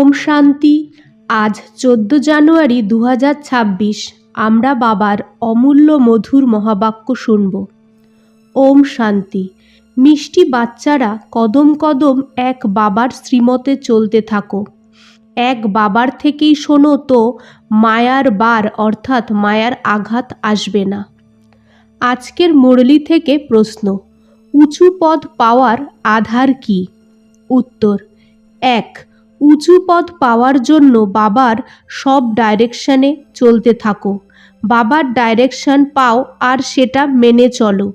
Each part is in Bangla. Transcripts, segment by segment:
ওম শান্তি। আজ 14 জানুয়ারি 2026 আমরা বাবার অমূল্য মধুর মহাবাক্য শুনব। ওম শান্তি। মিষ্টি বাচ্চারা কদম কদম এক বাবার শ্রীমতে চলতে থাকো। এক বাবার থেকেই শোনো তো মায়ার বার অর্থাৎ মায়ার আঘাত আসবে না। আজকের মুরলি থেকে প্রশ্ন, উঁচু পদ পাওয়ার আধার কি? উত্তর, 1. উঁচু পদ পাওয়ার জন্য বাবার সব ডাইরেকশানে চলতে থাকো। বাবার ডাইরেকশান পাও আর সেটা মেনে চলো,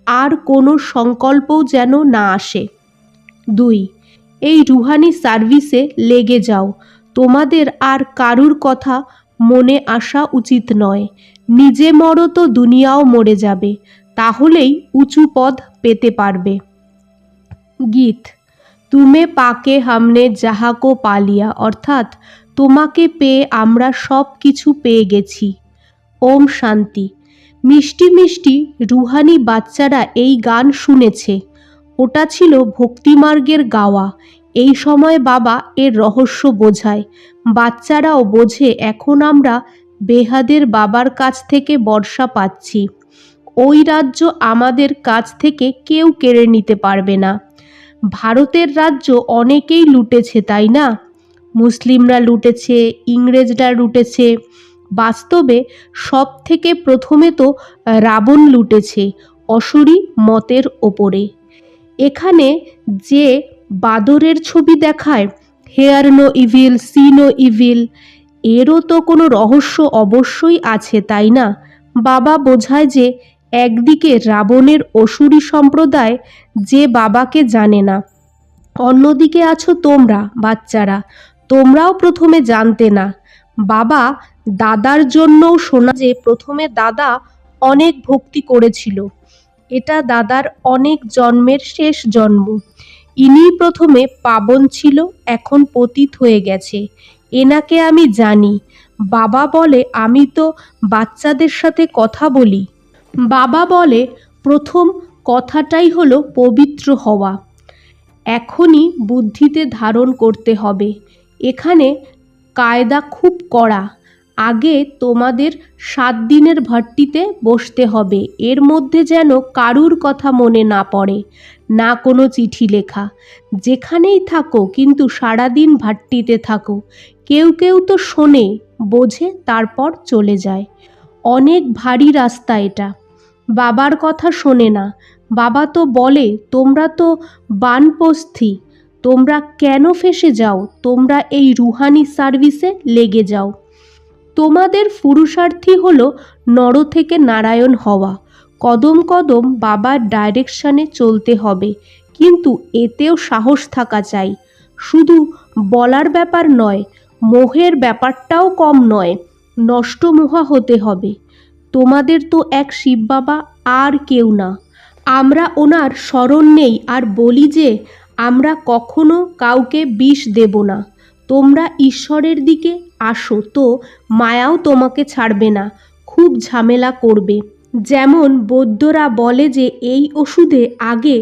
আর কোনো সংকল্পও যেন না আসে। 2. এই রুহানি সার্ভিসে লেগে যাও। তোমাদের আর কারুর কথা মনে আসা উচিত নয়। নিজে মরো তো দুনিয়াও মরে যাবে, তাহলেই উঁচু পদ পেতে পারবে। গীত, তুমে পাকে হামনে যাহাকো পালিয়া, অর্থাৎ তোমাকে পেয়ে আমরা সব কিছু পেয়ে গেছি। ওম শান্তি। মিষ্টি মিষ্টি রুহানি বাচ্চারা এই গান শুনেছে, ওটা ছিল ভক্তিমার্গের গাওয়া। এই সময় বাবা এর রহস্য বোঝায়, বাচ্চারাও বোঝে এখন আমরা বেহাদের বাবার কাছ থেকে বর্ষা পাচ্ছি। ওই রাজ্য আমাদের কাছ থেকে কেউ কেড়ে নিতে পারবে না। ভারতের রাজ্য অনেকেই লুটেছে, তাই না? মুসলিমরা লুটেছে, ইংরেজরা লুটেছে। বাস্তবে সব থেকে প্রথমে তো রাবণ লুটেছে অসুরী মতের ওপরে। এখানে যে বাদরের ছবি দেখায়, hear no evil, see no evil, এরও তো কোনো রহস্য অবশ্যই আছে, তাই না? বাবা বোঝায় যে একদিকে রাবণের অসুরী সম্প্রদায় যে বাবাকে জানে না, অন্যদিকে আছো তোমরা বাচ্চারা, তোমরাও প্রথমে জানতে না। বাবা দাদার জন্যও শোনা যে প্রথমে দাদা অনেক ভক্তি করেছিল, এটা দাদার অনেক জন্মের শেষ জন্ম। ইনি প্রথমে পাবন ছিল, এখন পতিত হয়ে গেছে, এনাকে আমি জানি। বাবা বলে আমি তো বাচ্চাদের সাথে কথা বলি। বাবা বলে প্রথম কথাটাই হলো পবিত্র হওয়া। এখনই বুদ্ধিতে ধারণ করতে হবে। এখানে কায়দা খুব কড়া। আগে তোমাদের 7 দিনের ভাট্টিতে বসতে হবে, এর মধ্যে যেন কারুর কথা মনে না পড়ে, না কোনো চিঠি লেখা। যেখানেই থাকো কিন্তু সারাদিন ভাট্টিতে থাকো। কেউ কেউ তো শোনে, বোঝে, তারপর চলে যায়। অনেক ভারী রাস্তা এটা। বাবার কথা শোনে না। বাবা তো বলে তোমরা তো বানপস্থী, তোমরা কেন ফেসে যাও? তোমরা এই রুহানি সার্ভিসে লেগে যাও। তোমাদের পুরুষার্থী হলো নর থেকে নারায়ণ হওয়া। কদম কদম বাবার ডাইরেকশানে চলতে হবে, কিন্তু এতেও সাহস থাকা চাই। শুধু বলার ব্যাপার নয়, মোহের ব্যাপারটাও কম নয়, নষ্টমোহা হতে হবে। তোমাদের তো এক শিব বাবা, আর কেউ না। আমরা ওনার স্মরণ নেই আর বলি যে আমরা কখনো কাউকে বিষ দেব না। তোমরা ঈশ্বরের দিকে আসো তো মায়াও তোমাকে ছাড়বে না, খুব ঝামেলা করবে। যেমন বৈদ্যরা বলে যে এই ওষুধে আগে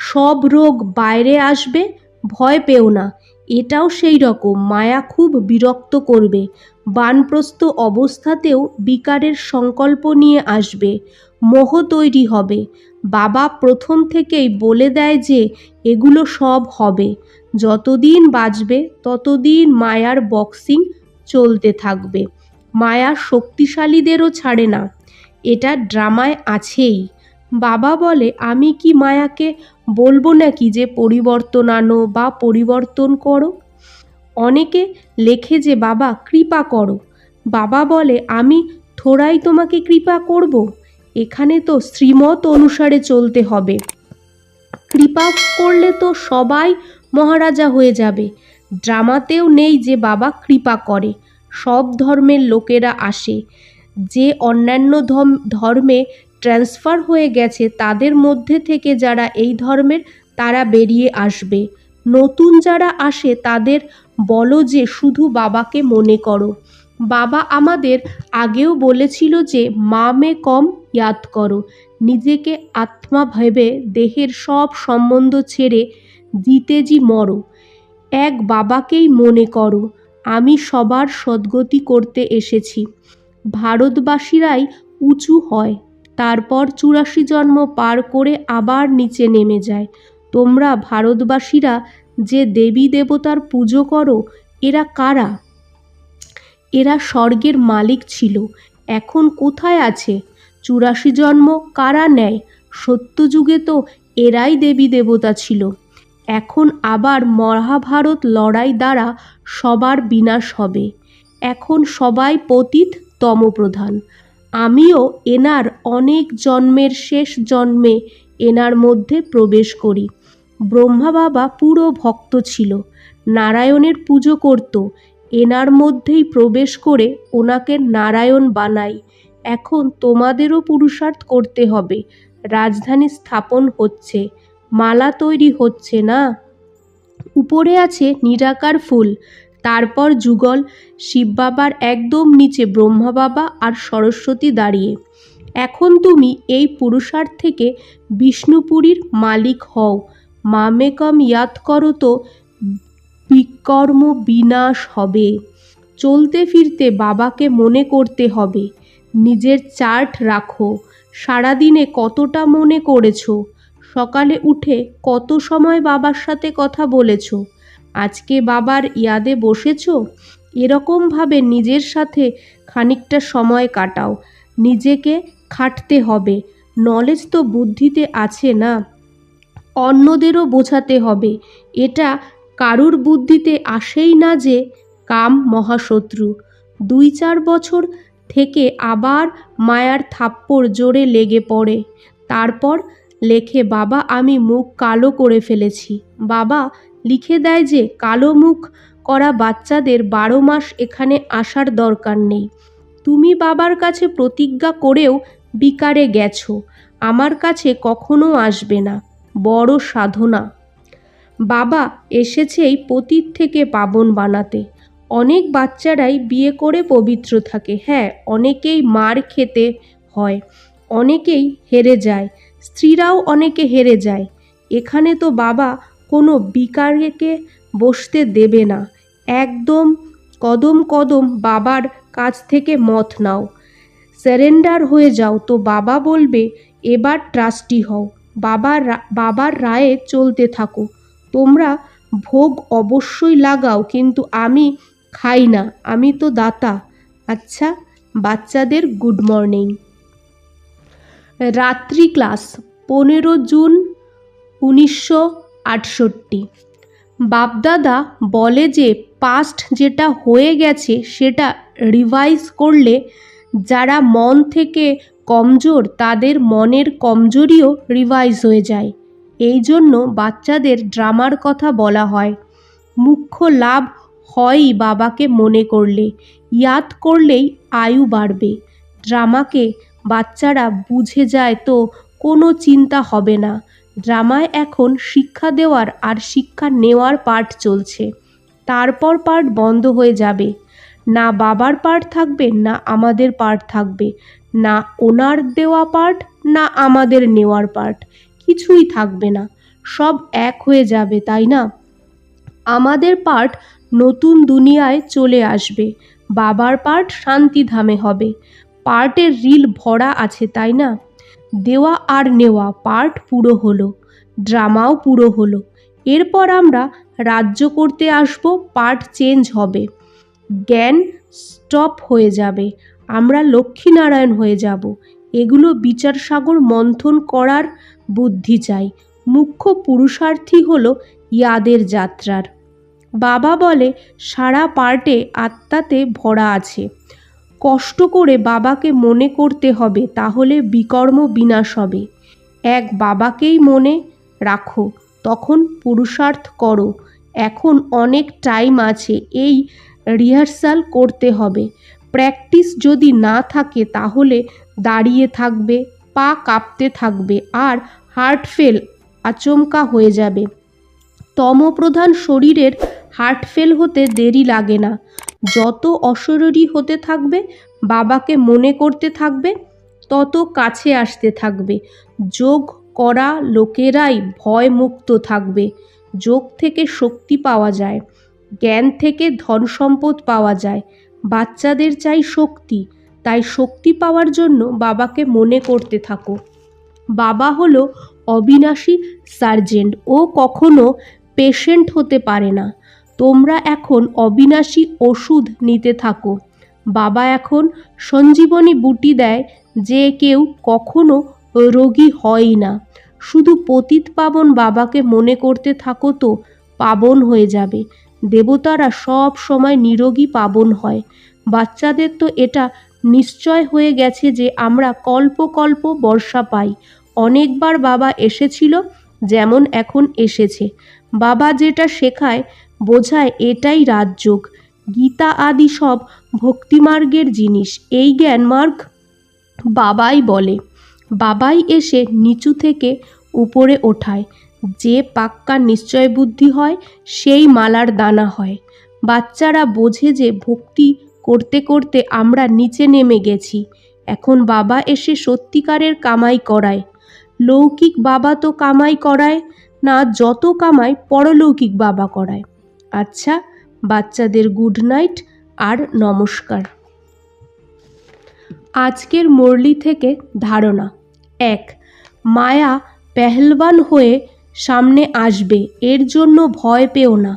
সব রোগ বাইরে আসবে, ভয় পেও না, এটাও সেই রকম। মায়া খুব বিরক্ত করবে। বানপ্রস্থ অবস্থাতেও বিকারের সংকল্প নিয়ে আসবে, মোহ তৈরি হবে। বাবা প্রথম থেকেই বলে দেয় যে এগুলো সব হবে। যতদিন বাঁচবে ততদিন মায়ার বক্সিং চলতে থাকবে। মায়া শক্তিশালীদেরও ছাড়ে না, এটা ড্রামায় আছেই। বাবা বলে আমি কি মায়াকে বলবো নাকি যে পরিবর্তন আনো বা পরিবর্তন করো? অনেকে লেখে যে বাবা কৃপা করো। বাবা বলে আমি থোড়াই তোমাকে কৃপা করব। এখানে তো শ্রীমত অনুসারে চলতে হবে। কৃপা করলে তো সবাই মহারাজা হয়ে যাবে। ড্রামাতেও নেই যে বাবা কৃপা করে। সব ধর্মের লোকেরা আসে। যে অন্যান্য ধর্মে ট্রান্সফার হয়ে গেছে তাদের মধ্যে থেকে যারা এই ধর্মের, তারা বেরিয়ে আসবে। নতুন যারা আসে তাদের বলো যে শুধু বাবাকে মনে করো। বাবা আমাদের আগেও বলেছিল যে মা মে কম ইয়াদ করো। নিজেকে আত্মা ভেবে দেহের সব সম্বন্ধ ছেড়ে জিতে জি মরো। এক বাবাকেই মনে করো। আমি সবার সদ্গতি করতে এসেছি। ভারতবাসীরাই উঁচু হয়, তারপর 84 জন্ম পার করে আবার নিচে নেমে যায়। তোমরা ভারতবাসীরা যে দেবী দেবতার পুজো করো, এরা কারা? এরা স্বর্গের মালিক ছিল, এখন কোথায় আছে? 84 জন্ম কারা নেয়? সত্যযুগে তো এরাই দেবী দেবতা ছিল। এখন আবার মহাভারত লড়াই দ্বারা সবার বিনাশ হবে। এখন সবাই পতিত তমপ্রধান। আমিও এনার অনেক জন্মের শেষ জন্মে এনার মধ্যে প্রবেশ করি। ব্রহ্মা বাবা পুরো ভক্ত ছিল, নারায়ণের পুজো করত। এনার মধ্যেই প্রবেশ করে ওনাকে নারায়ণ বানাই। এখন তোমাদেরও পুরুষার্থ করতে হবে। রাজধানী স্থাপন হচ্ছে, মালা তৈরি হচ্ছে না? উপরে আছে নিরাকার ফুল, তারপর যুগল শিব বাবার একদম নিচে ব্রহ্মা বাবা আর সরস্বতী দাঁড়িয়ে। এখন তুমি এই পুরুষার্থ থেকে বিষ্ণুপুরীর মালিক হও। মামেকম ইয়াদ করো তো বিকর্ম বিনাশ হবে। চলতে ফিরতে বাবাকে মনে করতে হবে। নিজের চার্ট রাখো, সারাদিনে কতটা মনে করেছো, সকালে উঠে কত সময় বাবার সাথে কথা বলেছো, আজকে বাবার ইয়াদে বসেছো। এরকমভাবে নিজের সাথে খানিকটা সময় কাটাও। নিজেকে খাটতে হবে। নলেজ তো বুদ্ধিতে আছে না, অন্যদেরও বোঝাতে হবে। এটা কারুর বুদ্ধিতে আসেই না যে কাম মহাশত্রু। 2-4 বছর থেকে আবার মায়ার থাপ্পড় জোরে লেগে পড়ে। তারপর লেখে, বাবা আমি মুখ কালো করে ফেলেছি। বাবা লিখে দেয় যে কালো মুখ করা বাচ্চাদের 12 মাস এখানে আসার দরকার নেই। তুমি বাবার কাছে প্রতিজ্ঞা করেও বিকারে গেছো, আমার কাছে কখনো আসবে না। বড় সাধনা। বাবা এসেছে এই পতিত থেকে পাবন বানাতে। অনেক বাচ্চারাই বিয়ে করে পবিত্র থাকে। হ্যাঁ, অনেকেই মার খেতে হয়, অনেকেই হেরে যায়, স্ত্রীরাও অনেকে হেরে যায়। এখানে তো বাবা কোনো বিকারকে বসতে দেবে না। একদম কদম কদম বাবার কাছ থেকে মত নাও, সারেন্ডার হয়ে যাও। তো বাবা বলবে এবার ট্রাস্টি হও, বাবার রায়ে চলতে থাকো। তোমরা ভোগ অবশ্যই লাগাও, কিন্তু আমি খাই না, আমি তো দাতা। আচ্ছা, বাচ্চাদের গুড মর্নিং। রাত্রি ক্লাস, 15 জুন 1968। বাপদাদা বলে যে পাস্ট যেটা হয়ে গেছে সেটা রিভাইজ করলে যারা মন থেকে কমজোর তাদের মনের কমজোরিও রিভাইজ হয়ে যায়। এই জন্য বাচ্চাদের ড্রামার কথা বলা হয়। মুখ্য লাভ হয়ই বাবাকে মনে করলে, ইয়াদ করলেই আয়ু বাড়বে। ড্রামাকে বাচ্চারা বুঝে যায় তো কোনো চিন্তা হবে না। ড্রামায় এখন শিক্ষা দেওয়ার আর শিক্ষা নেওয়ার পার্ট চলছে, তারপর পার্ট বন্ধ হয়ে যাবে। না বাবার পার্ট থাকবে, না আমাদের পার্ট থাকবে, না ওনার দেওয়া পার্ট, না আমাদের নেওয়ার পার্ট, কিছুই থাকবে না। সব এক হয়ে যাবে, তাই না? আমাদের পার্ট নতুন দুনিয়ায় চলে আসবে, বাবার পার্ট শান্তিধামে হবে। পার্টের রিল ভরা আছে, তাই না? দেওয়া আর নেওয়া পার্ট পুরো হলো, ড্রামাও পুরো হলো। এরপর আমরা রাজ্য করতে আসব, পার্ট চেঞ্জ হবে, জ্ঞান স্টপ হয়ে যাবে, আমরা লক্ষ্মীনারায়ণ হয়ে যাব। এগুলো বিচার সাগর মন্থন করার বুদ্ধি চাই। মুখ্য পুরুষার্থী হলো ইয়াদের যাত্রার। বাবা বলে সারা পার্টে আত্মাতে ভরা আছে। কষ্ট করে বাবাকে মনে করতে হবে, তাহলে বিকর্ম বিনাশ হবে। এক বাবাকেই মনে রাখো, তখন পুরুষার্থ করো। এখন অনেক টাইম আছে, এই রিহার্সাল করতে হবে। প্র্যাকটিস যদি না থাকে তাহলে দাঁড়িয়ে থাকবে, পা কাঁপতে থাকবে আর হার্ট ফেল আচমকা হয়ে যাবে। তমপ্রধান শরীরের হার্ট ফেল হতে দেরি লাগে না। যত অশরীরী হতে থাকবে, বাবাকে মনে করতে থাকবে, তত কাছে আসতে থাকবে। যোগ করা লোকেরাই ভয় মুক্ত থাকবে। যোগ থেকে শক্তি পাওয়া যায়। জ্ঞান থেকে ধন সম্পদ পাওয়া যায়। বাচ্চাদের চাই শক্তি, তাই শক্তি পাওয়ার জন্য বাবাকে মনে করতে থাকো। বাবা হলো অবিনাশী সার্জেন্ট, ও কখনো পেশেন্ট হতে পারে না। তোমরা এখন অবিনাশী ওষুধ নিতে থাকো। বাবা এখন সঞ্জীবনী বুটি দেয়, যে কেউ কখনো রোগী হয়ই না। শুধু পতিত পাবন বাবাকে মনে করতে থাকো, তো পাবন হয়ে যাবে। দেবতারা সব সময় নিরোগী পাবন হয়। বাচ্চাদের তো এটা নিশ্চয় হয়ে গেছে যে আমরা কল্প কল্প বর্ষা পাই। অনেকবার বাবা এসেছিল, যেমন এখন এসেছে। বাবা যেটা শেখায় বোঝায়, এটাই রাজযোগ। গীতা আদি সব ভক্তিমার্গের জিনিস। এই জ্ঞান মার্গ বাবাই বলে। বাবাই এসে নিচু থেকে উপরে ওঠায়। যে পাক্কা নিশ্চয় বুদ্ধি হয়, সেই মালার দানা হয়। বাচ্চারা বোঝে যে ভক্তি করতে করতে আমরা নিচে নেমে গেছি। এখন বাবা এসে সত্যিকারের কামাই করায়। লৌকিক বাবা তো কামাই করায় না, যত কামাই পরলৌকিক বাবা করায়। আচ্ছা, বাচ্চাদের গুড নাইট আর নমস্কার। আজকের মুরলি থেকে ধারণা: 1. মায়া পেহলবান হয়ে সামনে আসবে, এর জন্য ভয় পেও না।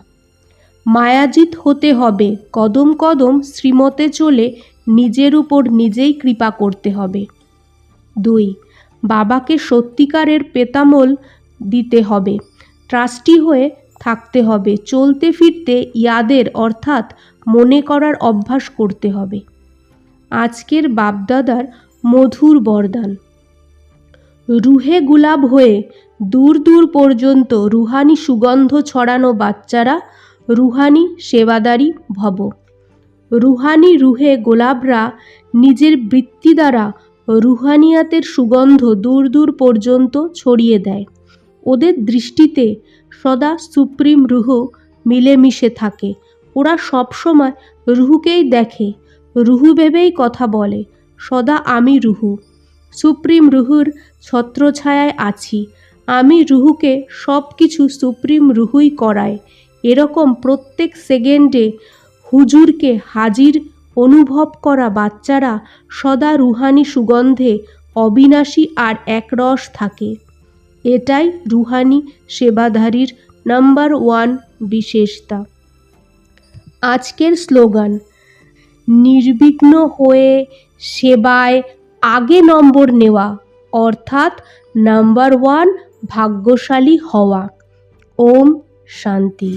মায়াজিত হতে হবে। কদম কদম শ্রীমতে চলে নিজের উপর নিজেই কৃপা করতে হবে। 2. বাবাকে সত্যিকারের পেতামল দিতে হবে। ট্রাস্টি হয়ে থাকতে হবে। চলতে ফিরতে ইয়াদের অর্থাৎ মনে করার অভ্যাস করতে হবে। আজকের বাপদাদার মধুর বরদান: রুহে গুলাব হয়ে দূর দূর পর্যন্ত রুহানি সুগন্ধ ছড়ানো বাচ্চারা রুহানি সেবাদারি ভব। রুহানি রুহে গোলাপরা নিজের বৃত্তি দ্বারা রুহানিয়াতের সুগন্ধ দূর দূর পর্যন্ত ছড়িয়ে দেয়। ওদের দৃষ্টিতে সদা সুপ্রিম রুহ মিলেমিশে থাকে। ওরা সবসময় রুহুকেই দেখে, রুহু ভেবেই কথা বলে। সদা আমি রুহু, সুপ্রিম রুহুর ছত্রছায়ায় আছি। আমি রুহুকে সব কিছু সুপ্রিম রুহুই করায়। এরকম প্রত্যেক সেকেন্ডে হুজুরকে হাজির অনুভব করা বাচ্চারা সদা রুহানি সুগন্ধে অবিনাশী আর একরস থাকে। এটাই রুহানি সেবাধারীর নাম্বার 1 বিশেষতা। আজকের স্লোগান: নির্বিঘ্ন হয়ে সেবায় আগে নম্বর নেওয়া, অর্থাৎ নাম্বার 1 ভাগ্যশালী হওয়া। ওম শান্তি।